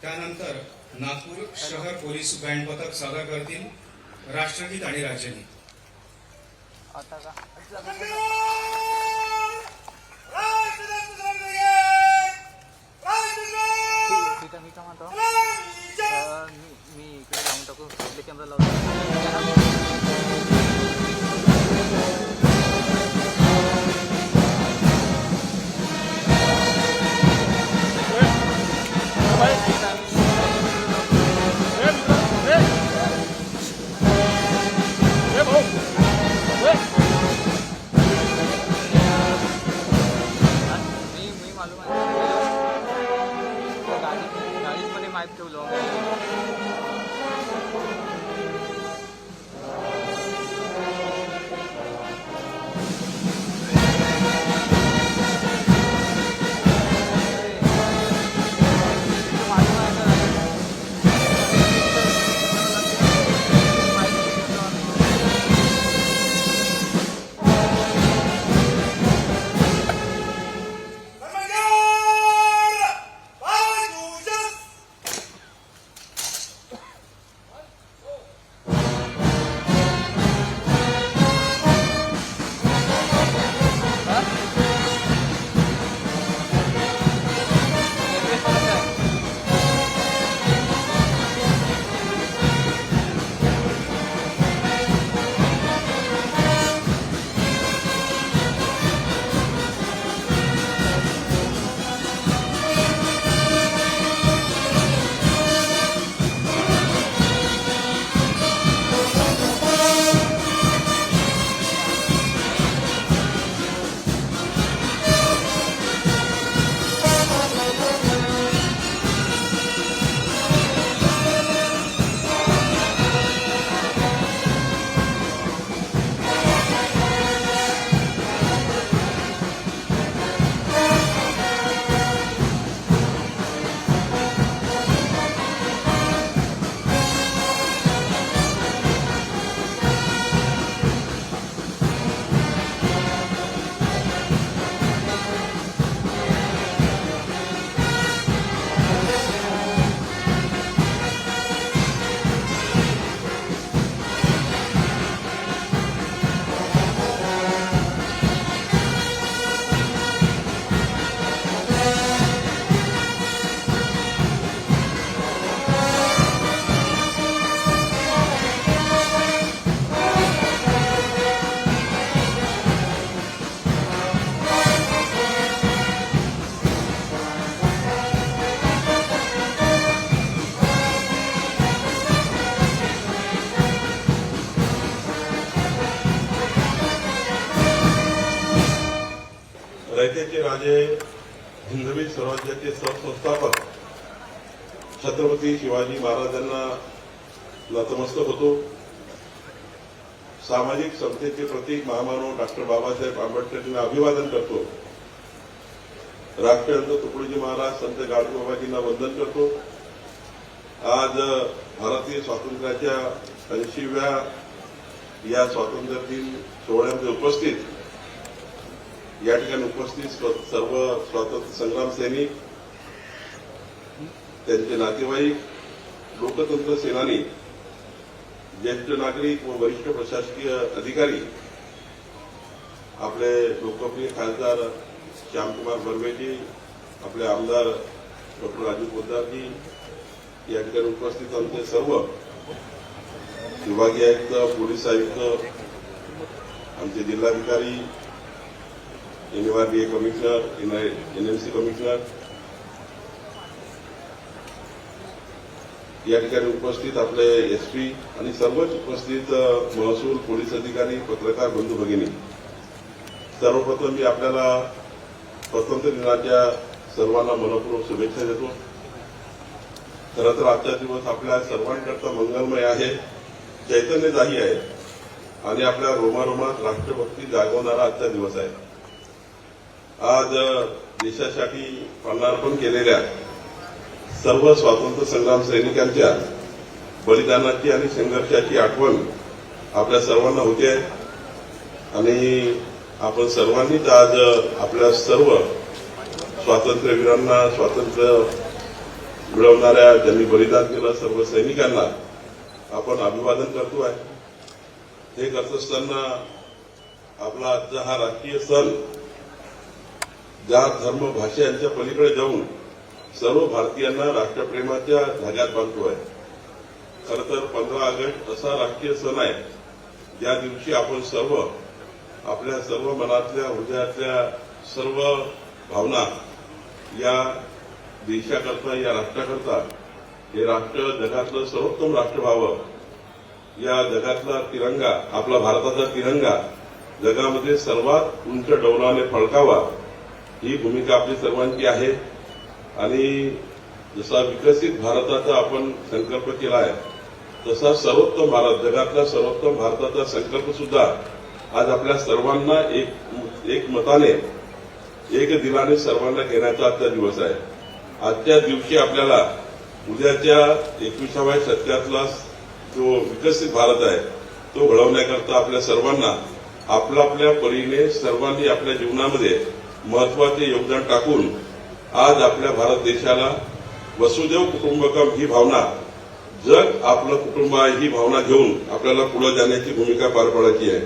त्यानंतर नागपूर शहर police band पथक सादर करतील राष्ट्रगीत आणि राज्यगीत। मी काय म्हणतो मी इकडे जाऊन टाकू आपले कॅमेरा लावतो। मी मालूम आहे गाडीमध्ये माहीत ठेवलो। रयतेचे राजे हिंदवी स्वराज्याचे संस्थापक छत्रपती शिवाजी महाराजांना नतमस्तक होतो। सामाजिक समतेचे प्रतीक महामानव डॉक्टर बाबासाहेब आंबेडकरांना अभिवादन करतो। राष्ट्रसंत तुकडोजी महाराज संत गाडगेबाबाजींना वंदन करतो। आज भारतीय स्वातंत्र्याच्या 80व्या या स्वातंत्र्य दिन सोहळ्यामध्ये उपस्थित या ठिकाणी उपस्थित सर्व स्वातंत्र्य संग्राम सैनिक, त्यांचे नातेवाईक, लोकतंत्र सेनानी, ज्येष्ठ नागरिक व वरिष्ठ प्रशासकीय अधिकारी, आपले लोकप्रिय खासदार श्यामकुमार बर्वेजी, आपले आमदार डॉक्टर राजू पोद्दारजी, या ठिकाणी उपस्थित आमचे सर्व विभागीय आयुक्त, पोलीस आयुक्त, आमचे जिल्हाधिकारी, NRDA कमिशनर, NMC कमिशनर, या ठिकाणी उपस्थित आपले SP आणि सर्वच उपस्थित महसूल, पोलीस अधिकारी, पत्रकार बंधू भगिनी, सर्वप्रथम मी आपल्याला स्वातंत्र्य दिनाच्या सर्वांना मनपूर्वक शुभेच्छा देतो। खरं तर आजचा दिवस आपल्या सर्वांकरता मंगलमय आहे, चैतन्यदायी आहे आणि आपल्या रोमारोमात राष्ट्रभक्ती जागवणारा आजचा दिवस आहे। आज देशासाठी प्राणार्पण केलेल्या सर्व स्वातंत्र्य संग्राम सैनिकांच्या बलिदानाची आणि संघर्षाची आठवण आपल्या सर्वांना होते आणि आपण सर्वांनीच आज आपल्या सर्व स्वातंत्र्यवीरांना, स्वातंत्र्य मिळवणाऱ्या ज्यांनी बलिदान केलं सर्व सैनिकांना आपण अभिवादन करतो आहे. हे करत असताना आपला आजचा हा राष्ट्रीय सण जात धर्म भाषा यांच्या पलीकडे जाऊन सर्व भारतीयांना राष्ट्रप्रेमाच्या धाग्यात बांधतो आहे. खरं तर 15 ऑगस्ट असा राष्ट्रीय सण आहे ज्या दिवशी आपण सर्व आपल्या सर्व मनातल्या हृदयातल्या सर्व भावना या देशाकरता या राष्ट्राकरता हे राष्ट्र जगातलं सर्वोत्तम राष्ट्र व्हावं, या जगातला तिरंगा आपला भारताचा तिरंगा जगामध्ये सर्वात उंच डौलाने फडकावा ही भूमिका आपली सर्वांची आहे. आणि जसा विकसित भारताचा आपण संकल्प केला आहे तसा सर्वोत्तम भारत जगातला सर्वोत्तम भारताचा संकल्प सुद्धा आज आपल्या सर्वांना एक मताने एक दिलाने सर्वांना घेण्याचा आजचा दिवस आहे. आजच्या दिवशी आपल्याला उद्याच्या 21व्या शतकातला जो विकसित भारत आहे तो घडवण्याकरता आपल्या सर्वांना आपल्या परीने सर्वांनी आपल्या जीवनामध्ये महत्वाचे योगदान टाकून आज आपल्या भारत देशाला वसुदैव कुटुंबकम ही भावना, जग आपलं कुटुंब आहे ही भावना घेऊन आपल्याला पुढे जाण्याची भूमिका पार पाडायची आहे.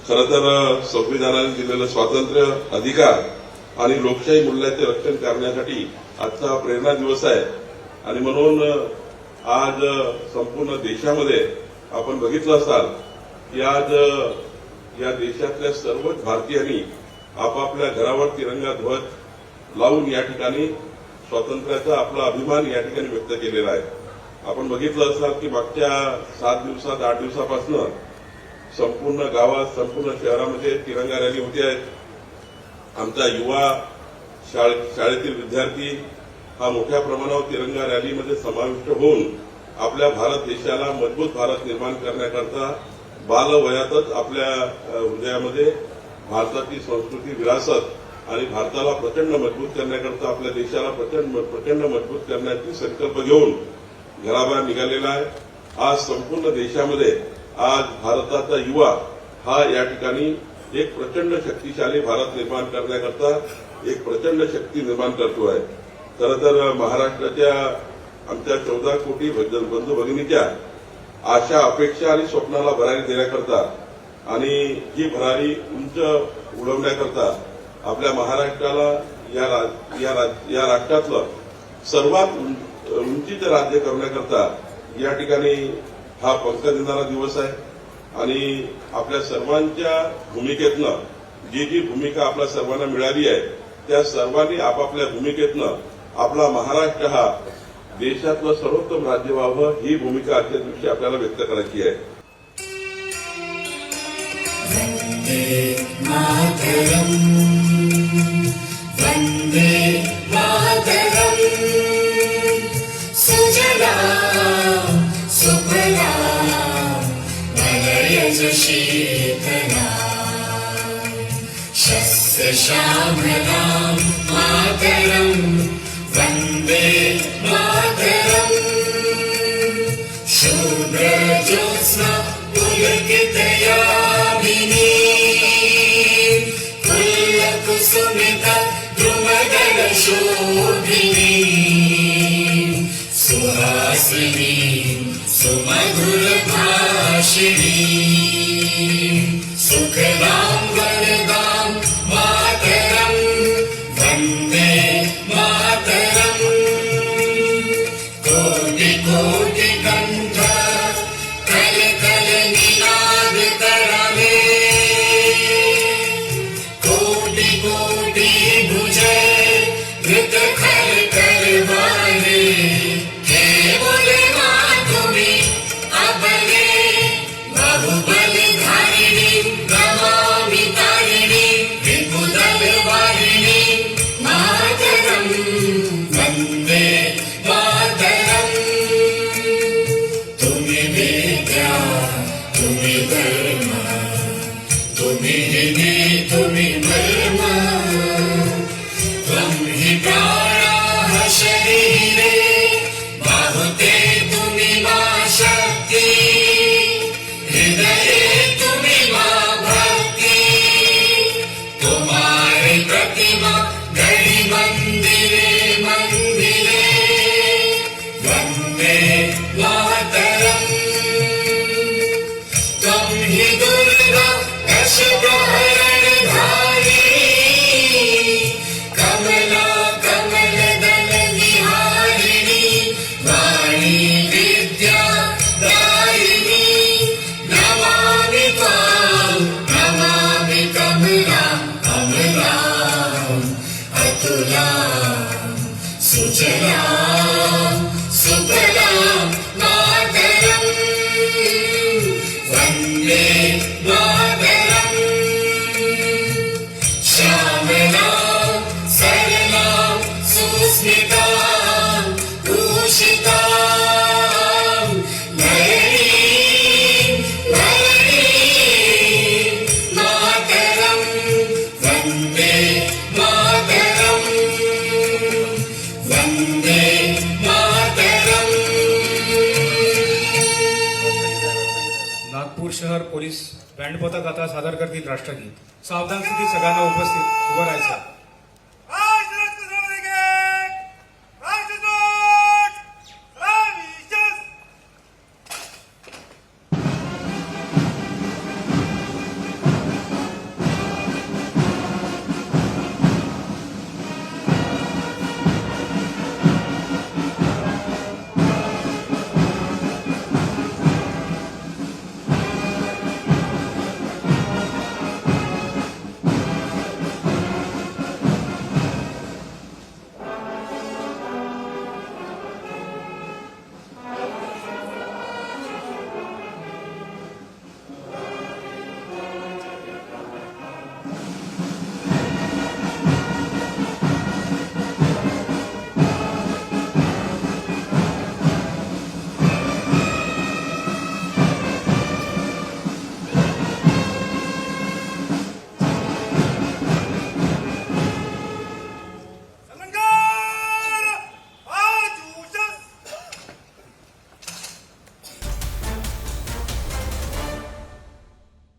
खरं तर संविधानाने दिलेलं स्वातंत्र्य, अधिकार आणि लोकशाही मूल्याचे रक्षण करण्यासाठी आजचा हा प्रेरणा दिवस आहे. आणि म्हणून आज संपूर्ण देशामध्ये आपण बघितलं असाल की आज या देशातल्या सर्वच भारतीयांनी आपापल्या घरावर तिरंगा ध्वज लावून या ठिकाणी स्वातंत्र्याचा आपला अभिमान या ठिकाणी व्यक्त केलेला आहे. आपण बघितलं असाल की मागच्या 7 दिवसात 8 दिवसापासून संपूर्ण गावात संपूर्ण शहरामध्ये तिरंगा रॅली होते आहे. आमचा युवा शाळेतील विद्यार्थी हा मोठ्या प्रमाणावर तिरंगा रॅलीमध्ये समाविष्ट होऊन आपल्या भारत देशाला मजबूत भारत निर्माण करण्याकरता बालवयातच आपल्या हृदयामध्ये भारताची संस्कृती, विरासत आणि भारताला प्रचंड मजबूत करण्याकरता आपल्या देशाला प्रचंड मजबूत करण्याची संकल्प घेऊन घराबाहेर निघालेला आहे. आज संपूर्ण देशामध्ये आज भारताचा युवा हा या ठिकाणी एक प्रचंड शक्तिशाली भारत निर्माण करण्याकरता एक प्रचंड शक्ती निर्माण करतो आहे. खरं तर महाराष्ट्राच्या आमच्या 14 कोटी बंधू भगिनीच्या आशा, अपेक्षा आणि स्वप्नाला भरारी देण्याकरता आणि ही भरारी उंच उडवण्याकरता आपल्या महाराष्ट्राला या राष्ट्रातलं सर्वात उंचीचं राज्य करण्याकरता या ठिकाणी हा पंख देणारा दिवस आहे. आणि आपल्या सर्वांच्या भूमिकेतनं जी भूमिका आपल्या सर्वांना मिळाली आहे त्या सर्वांनी आपापल्या भूमिकेतनं आपला महाराष्ट्र हा देशातलं सर्वोत्तम राज्य व्हावं ही भूमिका आजच्या दिवशी आपल्याला व्यक्त करायची आहे. वंदे मातरम्, वंदे मातरम्, सुजला सुफला मलयज शीतला शस्य श्यामला मातरम्, वंदे मातरम्, शुभ्र ज्योत्स्ना पुलकितयामिनी कुसुमिता द्रुमदल शोभिनी सुहासिनी सुमधुर भाषिणी सुखदां वरदां मातरम्, वन्दे मातरम्, कोटि कोटि कण्ठ कल कल निनाद करावे कोटि कोटि भुजय धृत खल करवाले बोले माधुरी अबले बाहुबल धारिणी नमामि तारिणी विपुदल वारिणी मातरम्, वन्दे मातरम्, तुम्हें विद्या तुम्हें धर्म तुम्हें हिने तुम्हें मर्म त्वं हि प्राणाः शरीरे बाहुते तुम्हें मा शक्ति हृदये तुम्हें मा भक्ति तुम्हारे प्रतिमा गढ़ी मंदिरे मंदिरे नागपूर शहर पोलीस बँड पथक आता सादर करतील राष्ट्रगीत. सावधान स्थिती सगळ्यांना उपस्थित उभं राहायचं.